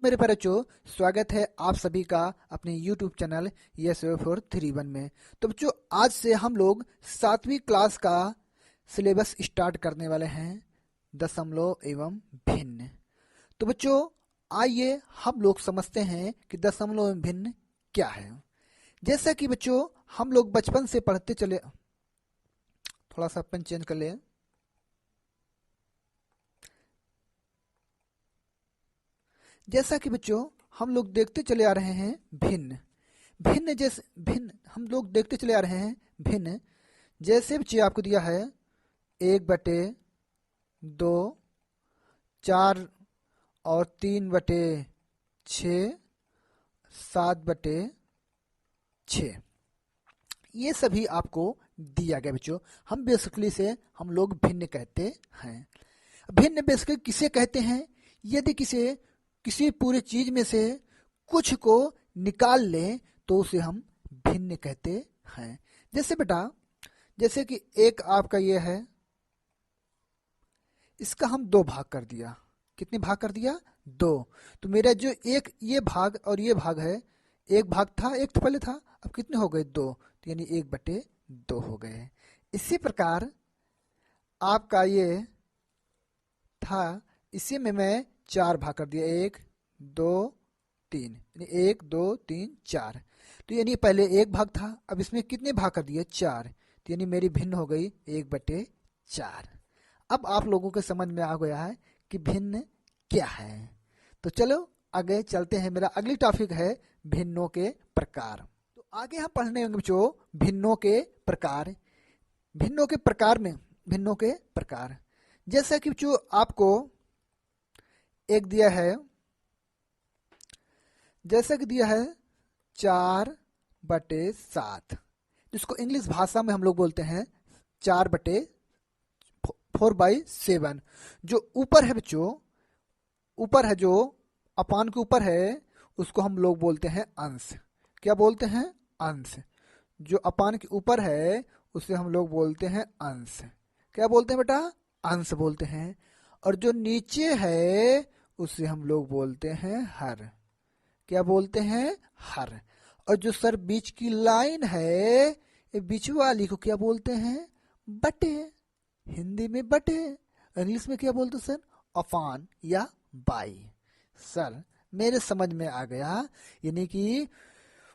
मेरे प्यारे बच्चों, स्वागत है आप सभी का अपने YouTube चैनल YES431 में। तो बच्चों, आज से हम लोग 7वीं क्लास का सिलेबस स्टार्ट करने वाले हैं, दशमलव एवं भिन्न। तो बच्चों, आइए हम लोग समझते हैं कि दशमलव एवं भिन्न क्या है। जैसा कि बच्चों हम लोग बचपन से पढ़ते चले, थोड़ा सा पेन चेंज कर ले। जैसा कि बच्चों हम लोग देखते चले आ रहे हैं भिन्न भिन्न जैसे भिन्न हम लोग देखते चले आ रहे हैं भिन्न जैसे बच्चे आपको दिया है 1/2, 4 और 3/6, 7/6, ये सभी आपको दिया गया बच्चों। हम बेसिकली से हम लोग भिन्न कहते हैं। भिन्न बेसिकली किसे कहते हैं? यदि किसी पूरी चीज में से कुछ को निकाल लें तो उसे हम भिन्न कहते हैं। जैसे बेटा, जैसे कि एक आपका ये है, इसका हम 2 भाग कर दिया। कितने भाग कर दिया? 2। तो मेरा जो एक ये भाग और ये भाग है, एक भाग था, एक तो पहले था, अब कितने हो गए? 2। तो यानी 1/2 हो गए। इसी प्रकार आपका ये था, इसी में मैं 4 भाग कर दिया, 1 2 3, यानी 1 2 3 4। तो यानी पहले 1 भाग था, अब इसमें कितने भाग कर दिए? 4। तो यानी मेरी भिन्न हो गई 1/4। अब आप लोगों के समझ में आ गया है कि भिन्न क्या है। तो चलो आगे चलते हैं। मेरा अगली टॉपिक है भिन्नों के प्रकार। तो आगे हम पढ़ने होंगे बच्चों भिन्नों के प्रकार। भिन्नों के प्रकार में भिन्नों के प्रकार, जैसा कि बच्चों आपको एक दिया है, जैसा कि दिया है 4/7, जिसको इंग्लिश भाषा में हम लोग बोलते हैं 4/4/7। जो ऊपर है बच्चों, ऊपर है, जो अपान के ऊपर है, उसको हम लोग बोलते हैं अंश। क्या बोलते हैं? अंश। जो अपान के ऊपर है उसे हम लोग बोलते हैं अंश। क्या बोलते हैं बेटा? अंश बोलते हैं। और जो नीचे है उसे हम लोग बोलते हैं हर। क्या बोलते हैं? हर। और जो सर बीच की लाइन है, ये बीच वाली को क्या बोलते हैं? बटे। हिंदी में बटे, इंग्लिश में क्या बोलते सर? अपान या बाई। सर मेरे समझ में आ गया, यानी कि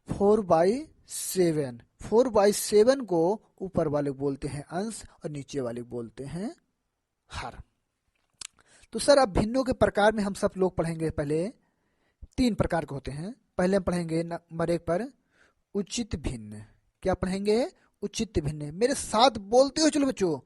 4/7। 4/7 को ऊपर वाले बोलते हैं अंश और नीचे वाले बोलते हैं हर। तो सर अब भिन्नों के प्रकार में हम सब लोग पढ़ेंगे। पहले 3 प्रकार के होते हैं। पहले हम पढ़ेंगे नंबर 1 पर उचित भिन्न। क्या पढ़ेंगे? उचित भिन्न। मेरे साथ बोलते हो चलो बच्चों,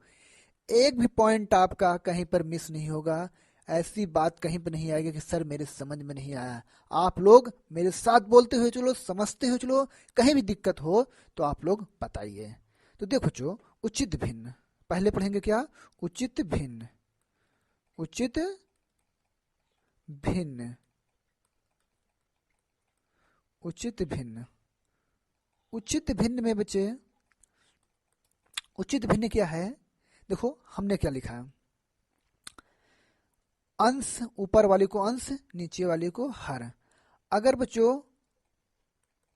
एक भी पॉइंट आपका कहीं पर मिस नहीं होगा। ऐसी बात कहीं पर नहीं आएगी कि सर मेरे समझ में नहीं आया। आप लोग मेरे साथ बोलते हुए चलो, समझते हुए चलो। कहीं भी दिक्कत हो तो आप लोग बताइए। तो देखो बच्चों, उचित भिन्न पहले पढ़ेंगे। क्या? उचित भिन्न। उचित भिन्न। उचित भिन्न। उचित भिन्न में बच्चे, उचित भिन्न क्या है? देखो हमने क्या लिखा है, अंश, ऊपर वाले को अंश, नीचे वाले को हर। अगर बच्चों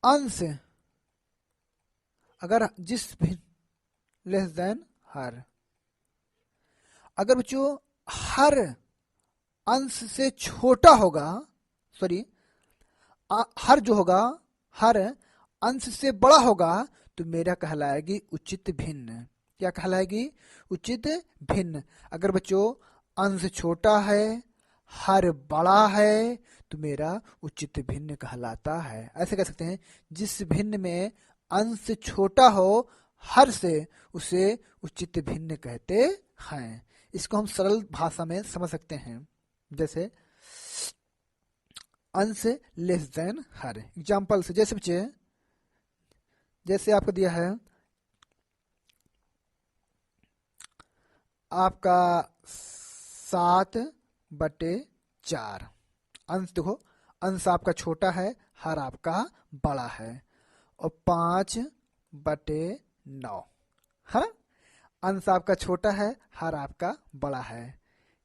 अंश, अगर जिस भिन्न लेस देन हर, अगर बच्चों हर अंश से छोटा होगा, सॉरी, हर जो होगा, हर अंश से बड़ा होगा, तो मेरा कहलाएगी उचित भिन्न। क्या कहलाएगी? उचित भिन्न। अगर बच्चों अंश छोटा है, हर बड़ा है, तो मेरा उचित भिन्न कहलाता है। ऐसे कह सकते हैं, जिस भिन्न में अंश छोटा हो हर से, उसे उचित भिन्न कहते हैं। इसको हम सरल भाषा में समझ सकते हैं, जैसे अंश लेस देन हर। एग्जाम्पल से, जैसे बच्चे, जैसे आपको दिया है आपका 7/4। अंश देखो, अंश आपका छोटा है, हर आपका बड़ा है। और 5/9 है, अंश आपका छोटा है, हर आपका बड़ा है।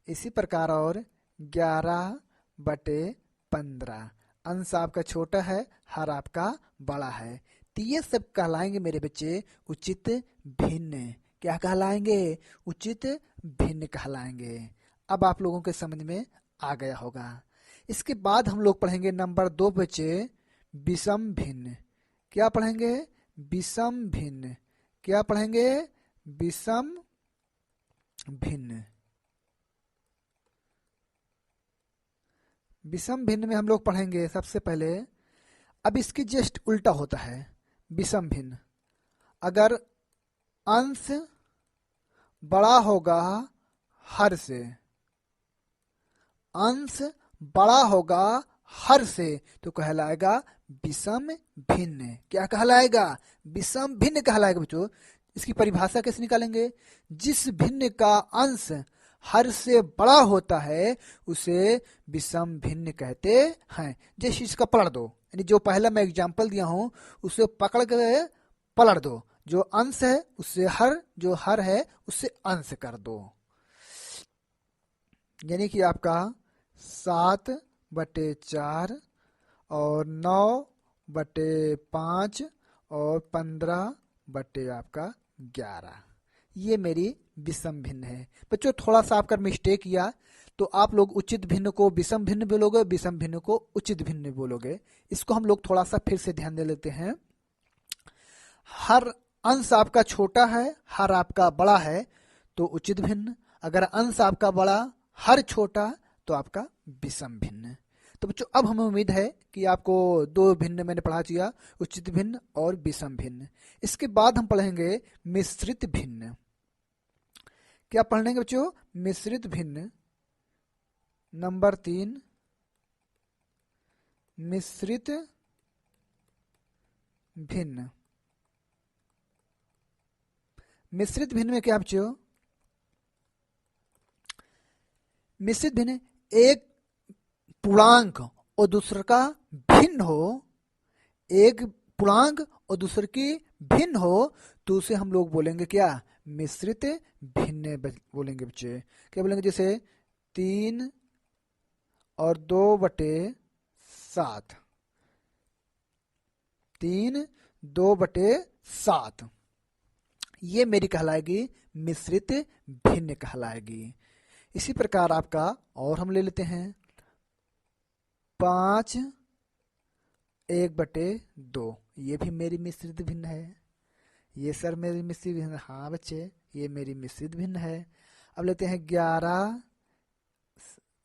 इसी प्रकार और 11/5 15। अंश आपका छोटा है, हर आपका बड़ा है, तो ये सब कहलाएंगे मेरे बच्चे उचित भिन्न। क्या कहलाएंगे? उचित भिन्न कहलाएंगे। अब आप लोगों के समझ में आ गया होगा। इसके बाद हम लोग पढ़ेंगे नंबर 2 बच्चे विषम भिन्न। क्या पढ़ेंगे? विषम भिन्न। क्या पढ़ेंगे? विषम भिन्न। विषम भिन्न में हम लोग पढ़ेंगे सबसे पहले, अब इसकी जस्ट उल्टा होता है विषम भिन्न। अगर अंश बड़ा होगा हर से, अंश बड़ा होगा हर से, तो कहलाएगा विषम भिन्न। क्या कहलाएगा? विषम भिन्न कहलाएगा बच्चों। इसकी परिभाषा कैसे निकालेंगे? जिस भिन्न का अंश हर से बड़ा होता है उसे विषम भिन्न कहते हैं। जैसे इसका पलट दो, यानी जो पहला मैं एग्जांपल दिया हूं उसे पकड़ के पलट दो। जो अंश है उससे हर, जो हर है उससे अंश कर दो। यानी कि आपका 7/4 और 9/5 और 15 आपका 11, ये मेरी विषम भिन्न है। बच्चों थोड़ा सा आपका मिस्टेक किया तो आप लोग उचित भिन्न को विषम भिन्न बोलोगे, विषम भिन्न को उचित भिन्न बोलोगे। इसको हम लोग थोड़ा सा फिर से ध्यान दे लेते हैं। हर अंश आपका छोटा है, हर आपका बड़ा है, तो उचित भिन्न। अगर अंश आपका बड़ा, हर छोटा, तो आपका विषम भिन्न। तो बच्चों अब हमें उम्मीद है कि आपको 2 भिन्न मैंने पढ़ा दिया, उचित भिन्न और विषम भिन्न। इसके बाद हम पढ़ेंगे मिश्रित भिन्न। क्या पढ़ेंगे बच्चों? मिश्रित भिन्न। नंबर 3 मिश्रित भिन्न। मिश्रित भिन्न में क्या बच्चों? मिश्रित भिन्न एक पूर्णांक और दूसरे का भिन्न हो, एक पूर्णांक और दूसरे की भिन्न हो, तो उसे हम लोग बोलेंगे क्या? मिश्रित भिन्न बोलेंगे बच्चे। क्या बोलेंगे? जैसे 3 और 2/7, 3 2/7, ये मेरी कहलाएगी मिश्रित भिन्न कहलाएगी। इसी प्रकार आपका और हम ले लेते हैं 5 1/2, ये भी मेरी मिश्रित भिन्न है। ये सर मेरी मिश्रित भिन्न, हाँ बच्चे ये मेरी मिश्रित भिन्न है। अब लेते हैं 11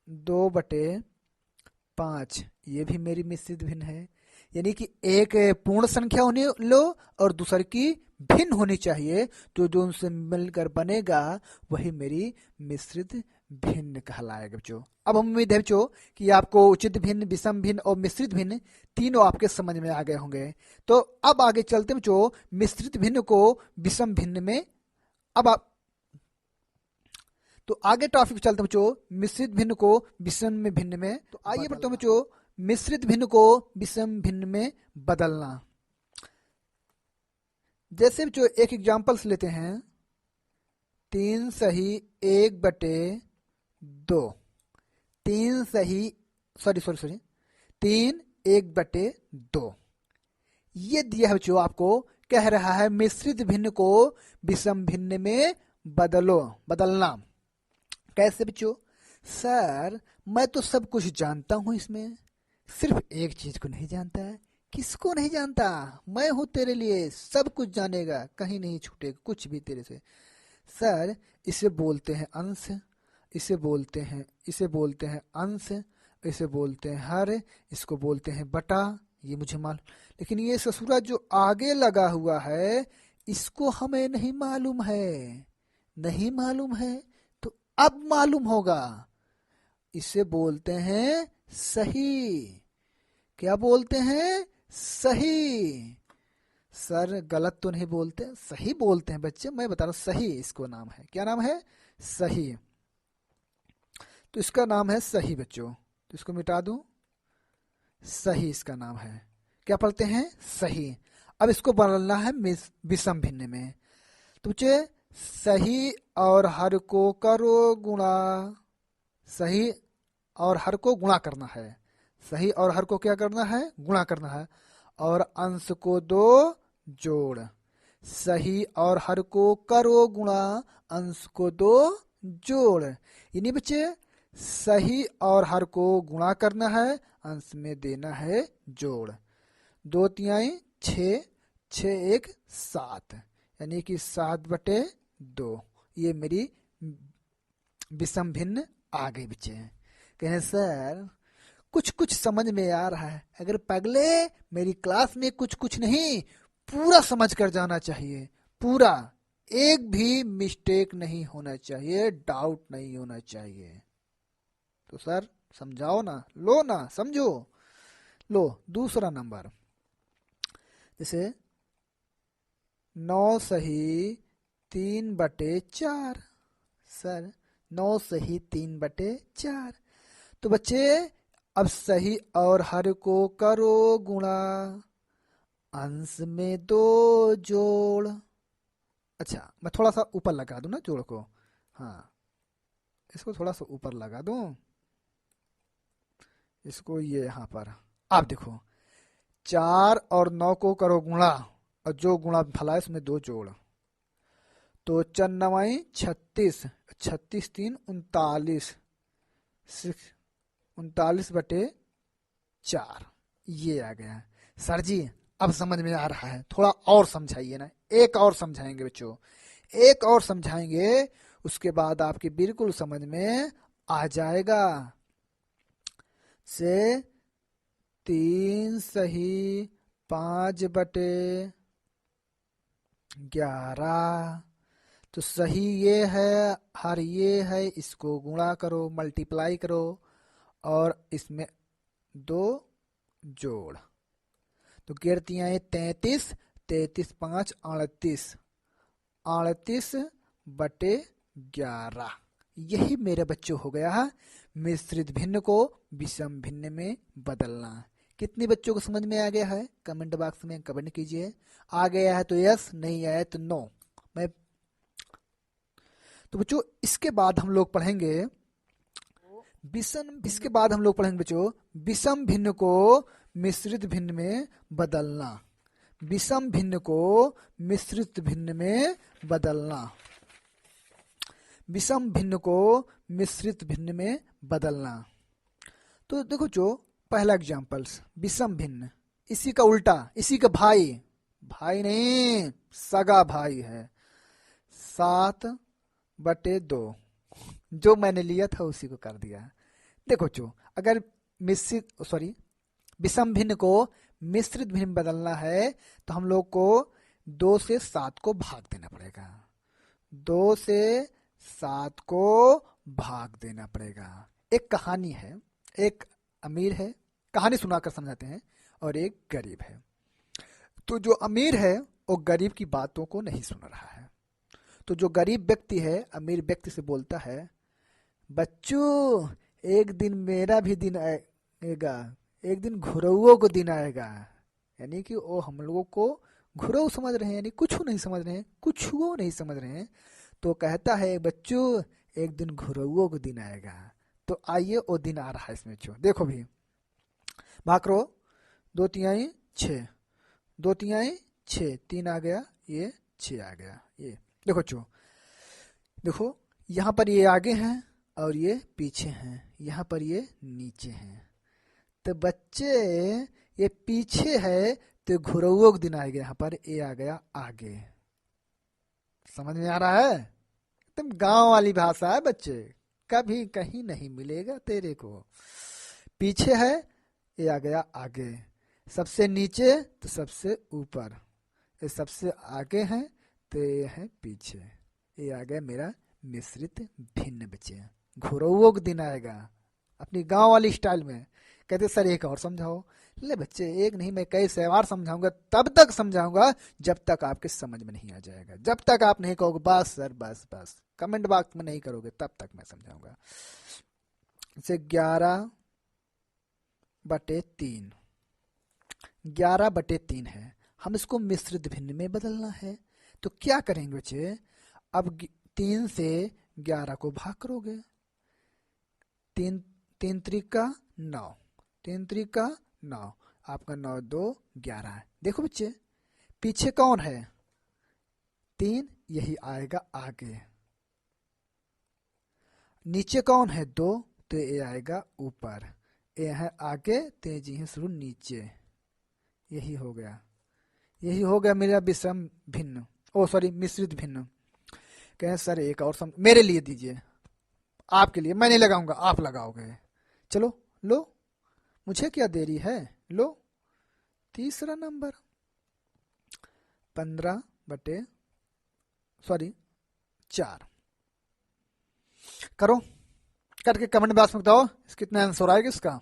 2/5, ये भी मेरी मिश्रित भिन्न है। यानी कि एक पूर्ण संख्या होने लो और दूसरे की भिन्न होनी चाहिए, तो जो उनसे मिलकर बनेगा वही मेरी मिश्रित भिन्न कहलाएगा बच्चों। अब हम उम्मीद है बच्चों कि आपको उचित भिन्न, विषम भिन्न और मिश्रित भिन्न तीनों आपके समझ में आ गए होंगे। तो अब आगे चलते हैं बच्चों मिश्रित भिन्न को विषम भिन्न में। अब आप तो आगे टॉपिक चलते हैं बच्चों मिश्रित भिन्न को विषम भिन्न में। तो आइए बढ़ते हैं बच्चों मिश्रित भिन्न को विषम भिन्न में बदलना। जैसे बच्चों एक एग्जांपल्स लेते हैं, 3 सही 1/2, 3 सही 3 1/2, ये दिया है बच्चों। आपको कह रहा है मिश्रित भिन्न को विषम भिन्न में बदलना। कैसे बच्चों? सर मैं तो सब कुछ जानता हूं, इसमें सिर्फ एक चीज को नहीं जानता है। किसको नहीं जानता? मैं हूं तेरे लिए, सब कुछ जानेगा, कहीं नहीं छूटेगा कुछ भी तेरे से। सर इसे बोलते हैं अंश, इसे बोलते हैं अंश, इसे बोलते हैं हर, इसको बोलते हैं बटा, ये मुझे मालूम। लेकिन ये ससुरा जो आगे लगा हुआ है इसको हमें नहीं मालूम है। नहीं मालूम है तो अब मालूम होगा। इसे बोलते हैं सही। क्या बोलते हैं? सही। सर गलत तो नहीं बोलते, सही बोलते हैं बच्चे, मैं बता रहा हूं सही इसको नाम है। क्या नाम है? सही। तो इसका नाम है सही बच्चों, तो इसको मिटा दूं, सही इसका नाम है। क्या पढ़ते हैं? सही। अब इसको बदलना है विषम भिन्न में। तो बच्चे सही और हर को करो गुणा, सही और हर को गुणा करना है। सही और हर को क्या करना है, गुणा करना है। और अंश को 2 जोड़, सही और हर को करो गुणा, अंश को 2 जोड़। यानी बच्चे सही और हर को गुणा करना है, अंश में देना है जोड़। 2 तिहाई 6, 6 एक 7, यानी कि 7/2। ये मेरी विषम भिन्न आ गई बच्चे। कहें सर कुछ कुछ समझ में आ रहा है, अगर पगले मेरी क्लास में कुछ कुछ नहीं पूरा समझ कर जाना चाहिए, पूरा, एक भी मिस्टेक नहीं होना चाहिए, डाउट नहीं होना चाहिए। तो सर समझाओ ना, लो ना, समझो। लो दूसरा नंबर, जैसे 9 सही 3/4। सर 9 सही 3/4। तो बच्चे अब सही और हर को करो गुणा, अंश में 2 जोड़। अच्छा मैं थोड़ा सा ऊपर लगा दूं ना जोड़ को, हाँ इसको थोड़ा सा ऊपर लगा दूं, इसको ये यहाँ पर। आप देखो 4 और 9 को करो गुणा, और जो गुणा फला है उसमें 2 जोड़। तो 4 9 36, 36 3 39, 39/4 ये आ गया। सर जी अब समझ में आ रहा है, थोड़ा और समझाइए ना, एक और समझाएंगे बच्चों, एक और समझाएंगे, उसके बाद आपकी बिल्कुल समझ में आ जाएगा। से 3 सही 5/11। तो सही ये है, हर ये है, इसको गुणा करो, मल्टीप्लाई करो, और इसमें 2 जोड़। तो गिरती हैं 33, 33 5 38, 38/11। यही मेरे बच्चों हो गया है मिश्रित भिन्न को विषम भिन्न में बदलना। कितने बच्चों को समझ में आ गया है, कमेंट बॉक्स में कमेंट कीजिए। आ गया है तो यस, नहीं आया तो नो। मैं तो बच्चों इसके बाद हम लोग पढ़ेंगे इसके बाद हम लोग पढ़ेंगे बच्चों विषम भिन्न को मिश्रित भिन्न में बदलना। विषम भिन्न को मिश्रित भिन्न में बदलना, विषम भिन्न को मिश्रित भिन्न में बदलना। तो देखो जो पहला एग्जाम्पल्स, विषम भिन्न, इसी का उल्टा, इसी का भाई, भाई नहीं सगा भाई है, 7/2। जो मैंने लिया था उसी को कर दिया। देखो जो अगर विषम भिन्न को मिश्रित भिन्न में बदलना है तो हम लोग को 2 से 7 को भाग देना पड़ेगा, 2 से 7 को भाग देना पड़ेगा। एक कहानी है, एक अमीर है, कहानी सुनाकर समझाते हैं, और एक गरीब है। तो जो अमीर है वो गरीब की बातों को नहीं सुन रहा है। तो जो गरीब व्यक्ति है अमीर व्यक्ति से बोलता है, बच्चों एक दिन मेरा भी दिन आएगा, एक दिन घुरौओं को दिन आएगा। यानी कि वो हम लोगों को घुरऊ समझ रहे हैं, यानी कुछ नहीं समझ रहे हैं, कुछ वो नहीं समझ रहे हैं। तो कहता है बच्चों एक दिन घुरौओं को दिन आएगा। तो आइए वो दिन आ रहा है इसमें बच्चों, देखो भी भाग करो, 2 तिहाई 6, 2 तिहाई 6, 3 आ गया, ये 6 आ गया। ये देखो बच्चों, देखो यहाँ पर ये आगे हैं और ये पीछे हैं, यहाँ पर ये नीचे हैं। तो बच्चे ये पीछे है तो घुरौओं को दिन आएगा, यहाँ पर ये आ गया आगे। समझ में आ रहा है, एकदम गांव वाली भाषा है बच्चे, कभी कहीं नहीं मिलेगा तेरे को। पीछे है ये आ गया आगे, सबसे नीचे तो सबसे ऊपर, ये सबसे आगे है तो ये है पीछे। ये आ गया मेरा मिश्रित भिन्न बच्चे। घुरौओं को दिन आएगा अपनी गांव वाली स्टाइल में। कहते सर एक और समझाओ। ले बच्चे एक नहीं मैं कई बार समझाऊंगा, तब तक समझाऊंगा जब तक आपके समझ में नहीं आ जाएगा, जब तक आप नहीं कहोगे बस सर बस बस, कमेंट बॉक्स में नहीं करोगे तब तक मैं समझाऊंगा। जैसे 11/3, 11/3 है, हम इसको मिश्रित भिन्न में बदलना है। तो क्या करेंगे बच्चे, अब 3 से 11 को भाग करोगे, 3 3 3 का 9, 3 3 9, आपका 9 2 11 है। देखो बच्चे, पीछे कौन है? 3, यही आएगा आगे। नीचे कौन है? 2, तो ये आएगा ऊपर। ये है आगे, तो जी है शुरू नीचे। यही हो गया, यही हो गया मेरा विषम भिन्न, ओ सॉरी मिश्रित भिन्न। कहें सर एक और मेरे लिए दीजिए, आपके लिए मैं नहीं लगाऊंगा, आप लगाओगे। चलो लो, मुझे क्या देरी है, लो तीसरा नंबर 15/4 करो, करके कमेंट बॉक्स में बताओ कितना आंसर आएगा इसका।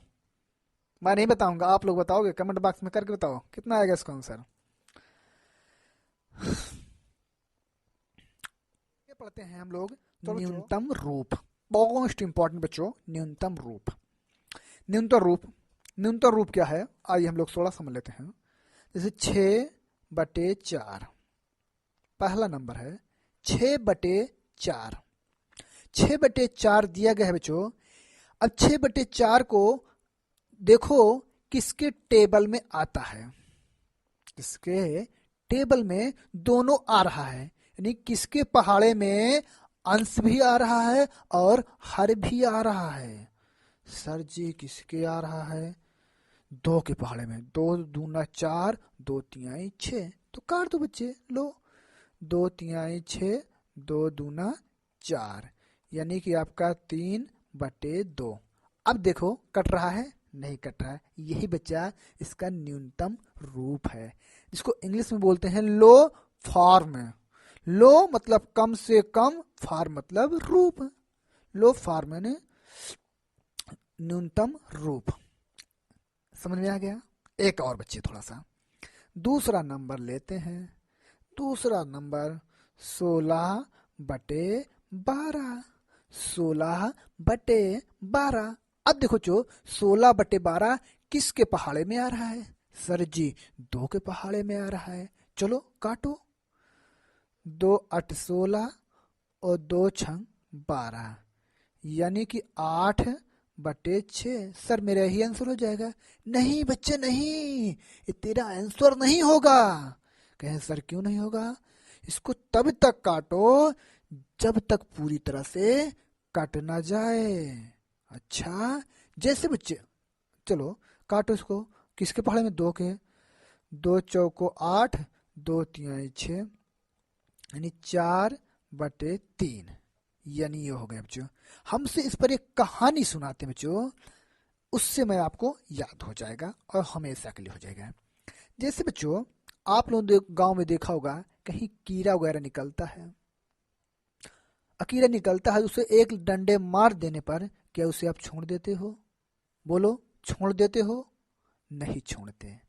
मैं नहीं बताऊंगा, आप लोग बताओगे, कमेंट बॉक्स में करके बताओ कितना आएगा इसका आंसर। पढ़ते हैं हम लोग न्यूनतम रूप, मोस्ट इंपॉर्टेंट बच्चों, न्यूनतम रूप। न्यूनतम रूप, न्यूनतम रूप क्या है, आइए हम लोग 16 समझ लेते हैं। जैसे 6/4, पहला नंबर है 6/4। 6/4 दिया गया है बच्चों। अब 6/4 को देखो किसके टेबल में आता है, किसके टेबल में दोनों आ रहा है, यानी किसके पहाड़े में अंश भी आ रहा है और हर भी आ रहा है। सर जी किसके आ रहा है? 2 के पहाड़े में। 2 दूना 4, 2 तिहाई 6, तो काट दो बच्चे, लो 2 तिहाई 6, 2 दूना 4, यानी कि आपका 3/2। अब देखो कट रहा है? नहीं कट रहा है। यही बच्चा इसका न्यूनतम रूप है, जिसको इंग्लिश में बोलते हैं लो फॉर्म। लो मतलब कम से कम, फॉर्म मतलब रूप। लो फॉर्म यानी न्यूनतम रूप। समझ में आ गया? एक और बच्चे थोड़ा सा दूसरा नंबर लेते हैं। दूसरा नंबर 16/12। 16/12। अब देखो जो 16/12 किसके पहाड़े में आ रहा है? सर जी 2 के पहाड़े में आ रहा है। चलो काटो, 2 8 16 और 2 6 12, यानी कि 8/6। सर मेरा ही आंसर हो जाएगा। नहीं बच्चे नहीं, ये तेरा आंसर नहीं होगा। कहें सर क्यों नहीं होगा? इसको तब तक काटो जब तक पूरी तरह से कट ना जाए। अच्छा जैसे बच्चे, चलो काटो इसको, किसके पहाड़े में? 2 के। 2 चौको 8, 2 तिहाई 6, यानी 4/3, यानी ये हो गया बच्चों। हमसे इस पर एक कहानी सुनाते हैं बच्चों, उससे मैं आपको याद हो जाएगा और हमेशा के लिए हो जाएगा। जैसे बच्चों आप लोग गांव में देखा होगा कहीं कीड़ा वगैरह निकलता है, कीड़ा निकलता है, उसे एक डंडे मार देने पर क्या उसे आप छोड़ देते हो? बोलो छोड़ देते हो? नहीं छोड़ते।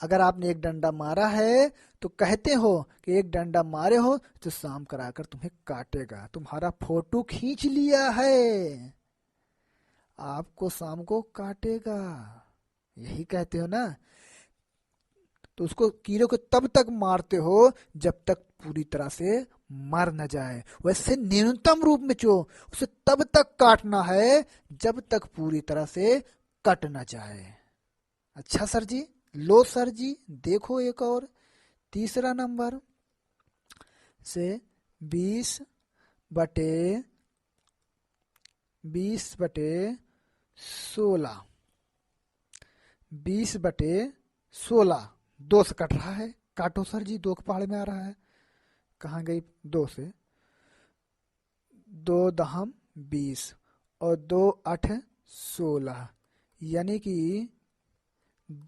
अगर आपने एक डंडा मारा है तो कहते हो कि एक डंडा मारे हो तो शाम कर आकर तुम्हें काटेगा, तुम्हारा फोटो खींच लिया है, आपको शाम को काटेगा, यही कहते हो ना। तो उसको कीड़े को तब तक मारते हो जब तक पूरी तरह से मर न जाए। वैसे न्यूनतम रूप में जो उसे तब तक काटना है जब तक पूरी तरह से कट न जाए। अच्छा सर जी, लो सर जी देखो एक और तीसरा नंबर से 20/16। 20/16 2 से कट रहा है, काटो सर जी, 2 के पहाड़े में आ रहा है। कहाँ गई? 2 से। 2 दहम 20 और 2 8 16, यानी कि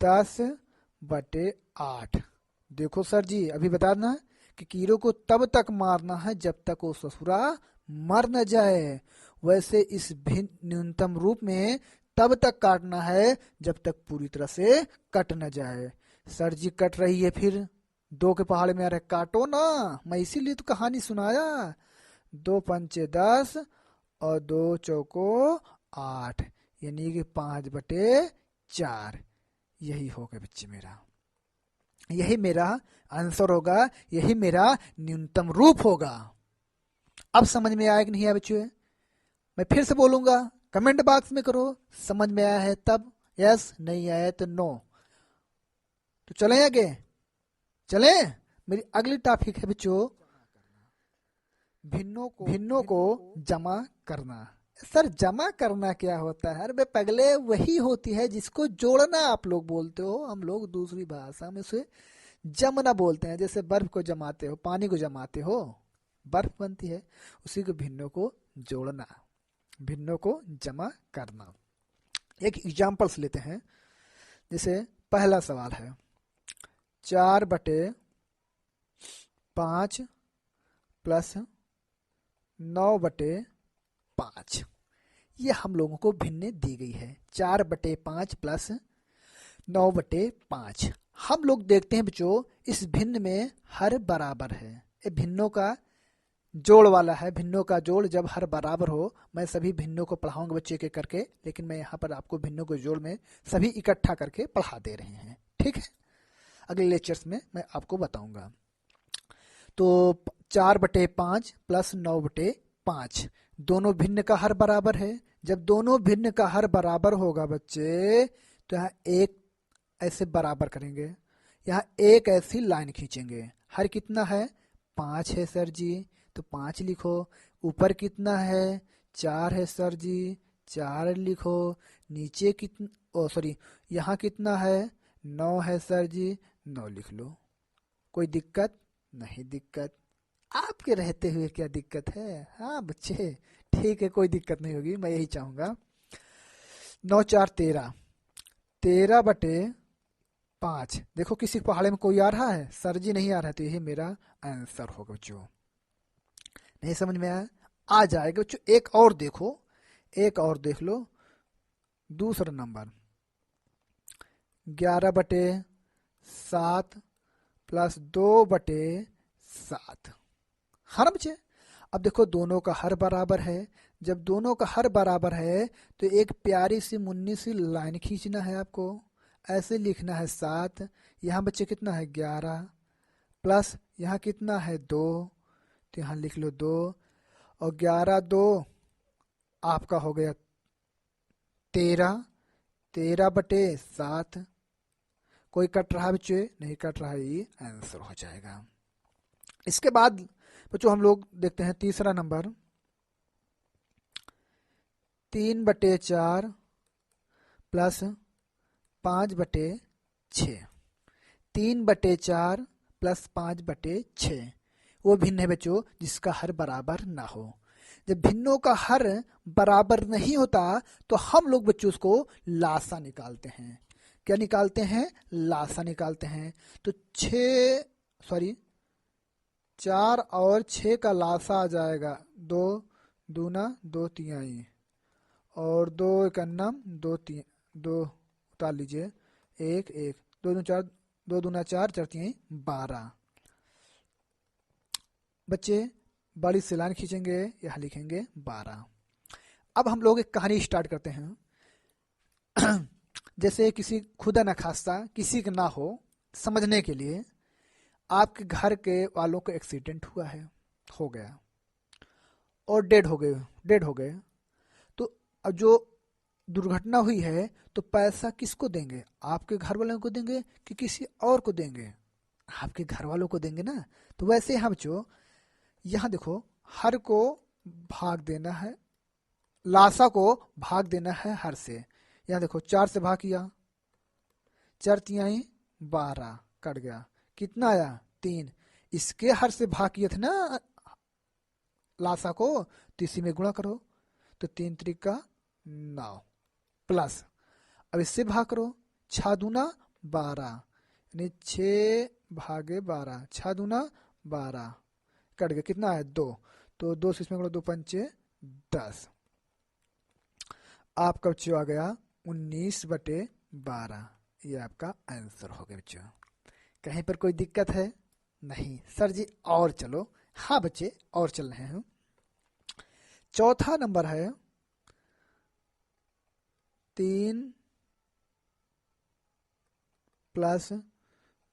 10/8। देखो सर जी अभी बताना कि कीड़ों को तब तक मारना है जब तक वो ससुरा मर न जाए। वैसे इस भिन्न न्यूनतम रूप में तब तक काटना है जब तक पूरी तरह से कट न जाए। सर जी कट रही है, फिर 2 के पहाड़े में आ रहा है, काटो ना, मैं इसीलिए तो कहानी सुनाया। 2 पंचे 10 और 2 चौको 8, यानी कि 5/4। यही होगा बच्चे मेरा, यही मेरा आंसर होगा, यही मेरा न्यूनतम रूप होगा। अब समझ में आया कि नहीं आया बच्चों? मैं फिर से बोलूंगा, कमेंट बॉक्स में करो समझ में आया है तब, यस, नहीं आया तो नो। तो चलें आगे, चलें। मेरी अगली टॉपिक है बच्चों, भिन्नों को जमा करना। सर जमा करना क्या होता है? अरे पगले, वही होती है जिसको जोड़ना आप लोग बोलते हो, हम लोग दूसरी भाषा में उसे जमना बोलते हैं। जैसे बर्फ को जमाते हो, पानी को जमाते हो, बर्फ बनती है। उसी को भिन्नों को जोड़ना, भिन्नों को जमा करना। एक एग्जाम्पल्स लेते हैं। जैसे पहला सवाल है 4/5 प्लस 9/5। ये हम लोगों को भिन्न दी गई है। 4/5 प्लस 9/5। हम लोग देखते हैं बच्चों, इस भिन्न में हर बराबर है। ये भिन्नों का जोड़ वाला है। भिन्नों का जोड़ जब हर बराबर हो, मैं सभी भिन्नों को पढ़ाऊंगा बच्चे के करके, लेकिन मैं यहाँ पर आपको भिन्नों के जोड़ में सभी इकट्ठा करके पढ़ा दे रहे हैं, ठीक है। अगले लेक्चर्स में मैं आपको बताऊंगा। तो 4/5 प्लस 9/5, दोनों भिन्न का हर बराबर है। जब दोनों भिन्न का हर बराबर होगा बच्चे, तो यहाँ एक ऐसे बराबर करेंगे, यहाँ एक ऐसी लाइन खींचेंगे। हर कितना है? 5 है सर जी, तो 5 लिखो। ऊपर कितना है? 4 है सर जी, 4 लिखो। नीचे कितना, ओ सॉरी, यहाँ कितना है? 9 है सर जी, 9 लिख लो। कोई दिक्कत? नहीं दिक्कत। आपके रहते हुए क्या दिक्कत है? हाँ बच्चे, ठीक है, कोई दिक्कत नहीं होगी, मैं यही चाहूंगा। 9 4 13, 13/5। देखो किसी पहाड़े में कोई आ रहा है? सर जी नहीं आ रहा है, तो यही मेरा आंसर होगा बच्चों। नहीं समझ में आया? आ जाएगा बच्चों। एक और देखो, एक और देख लो। दूसरा नंबर 11/7 प्लस 2/7। हाँ ना बच्चे? अब देखो दोनों का हर बराबर है। जब दोनों का हर बराबर है, तो एक प्यारी सी मुन्नी सी लाइन खींचना है आपको। ऐसे लिखना है 7, यहाँ बच्चे कितना है? 11, प्लस यहाँ कितना है? 2, तो यहाँ लिख लो 2, और 11 2 आपका हो गया 13, 13/7। कोई कट रहा है बच्चे? नहीं कट रहा है, ये आंसर हो जाएगा। इसके बाद बच्चों हम लोग देखते हैं तीसरा नंबर, 3/4 प्लस 5/6। 3/4 प्लस 5/6 वो भिन्न है बच्चों जिसका हर बराबर ना हो। जब भिन्नों का हर बराबर नहीं होता, तो हम लोग बच्चों उसको लासा निकालते हैं। क्या निकालते हैं? लासा निकालते हैं। तो 4 और 6 का लासा आ जाएगा 2 दूना 2 तिहाई, और 2 एकन्नम 2 2 उतार लीजिए, 1 1 2 दूना 4, 2 दूना 4, 4 तिहाई 12। बच्चे बड़ी से लाइन खींचेंगे, यहाँ लिखेंगे 12। अब हम लोग एक कहानी स्टार्ट करते हैं। जैसे किसी खुदा न खास्ता किसी का ना हो, समझने के लिए, आपके घर के वालों को एक्सीडेंट हुआ है, हो गया, और डेड हो गए। तो अब जो दुर्घटना हुई है, तो पैसा किसको देंगे? आपके घर वालों को देंगे कि किसी और को देंगे? आपके घर वालों को देंगे ना। तो वैसे हम जो यहाँ देखो, हर को भाग देना है, लासा को भाग देना है हर से। यहाँ देखो 4 से भाग किया, 4 तिहाई 12, कट गया, कितना आया? 3। इसके हर से भाग किए थे ना लासा को, तो इसी में गुणा करो, तो 3 त्रिका 9, प्लस अब इससे भाग करो, 6 दूना 12, यानी 6 भागे 12, 6 दूना 12, कट गया, कितना है? 2। तो 2 से इसमें 2 पंचे 10। आपका बच्चों आ गया 19/12। ये आपका आंसर हो गया बच्चों। कहीं पर कोई दिक्कत है? नहीं सर जी, और चलो। हाँ बच्चे, और चल रहे हैं। चौथा नंबर है 3 प्लस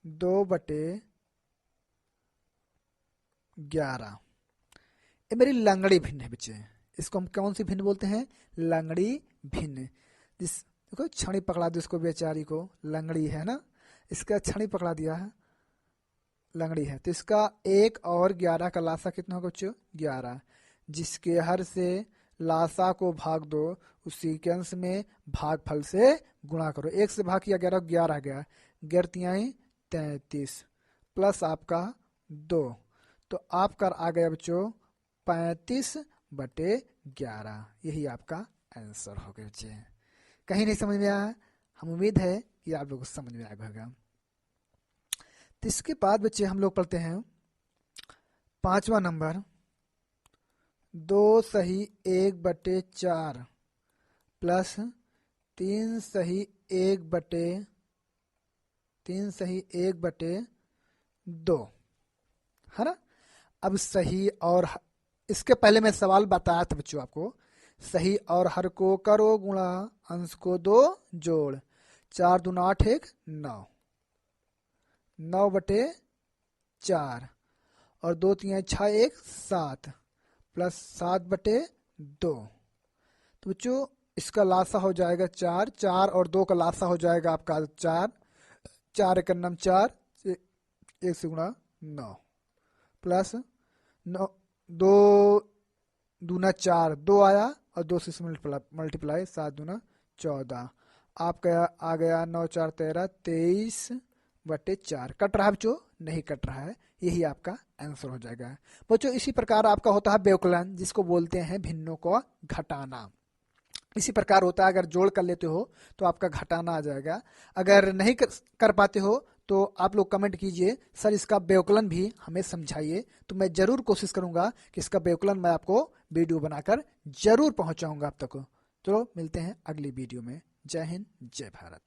2/11। ये मेरी लंगड़ी भिन्न है बच्चे। इसको हम कौन सी भिन्न बोलते हैं? लंगड़ी भिन्न। जिस देखो छड़ी पकड़ा दी उसको बेचारी को, लंगड़ी है ना, इसका छड़ी पकड़ा दिया है, लंगड़ी है, तो इसका 1 और 11 का लासा कितना होगा बच्चों? 11। जिसके हर से लासा को भाग दो, उसी के अंश में भागफल से गुणा करो। 1 से भाग किया 11, 11 गया, 11 तिहाई 33 प्लस आपका 2, तो आपका आ गया बच्चों 35/11। यही आपका आंसर हो गया बच्चे। कहीं नहीं समझ में आया? हम उम्मीद है कि आप लोगों को समझ में आया होगा। तो इसके बाद बच्चे हम लोग पढ़ते हैं 5वां नंबर, 2 सही 1/4 प्लस 3 सही 1/2 है ना। अब सही और इसके पहले मैं सवाल बताया था बच्चों आपको, सही और हर को करो गुणा, अंश को 2 जोड़, 4 दूना 8 1 9, 9/4 और 2 3 6 1 7 प्लस 7/2। तो बच्चों इसका लासा हो जाएगा 4, 4 और 2 का लासा हो जाएगा आपका 4, 4 एक नम 4, 1 से गुणा 9 प्लस 9, 2 दूना 4, 2 आया और 2 से मल्टीप्लाई 7 दूना 14, आपका आ गया 9 4 13 23/4। कट रहा है बच्चों? नहीं कट रहा है, यही आपका आंसर हो जाएगा बच्चों। इसी प्रकार आपका होता है व्यवकलन, जिसको बोलते हैं भिन्नों को घटाना। इसी प्रकार होता है, अगर जोड़ कर लेते हो तो आपका घटाना आ जाएगा। अगर नहीं कर पाते हो तो आप लोग कमेंट कीजिए, सर इसका व्यवकलन भी हमें समझाइए, तो मैं जरूर कोशिश करूंगा कि इसका व्यवकलन मैं आपको वीडियो बनाकर जरूर पहुंचाऊंगा आप तक। चलो मिलते हैं अगली वीडियो में। जय हिंद, जय भारत।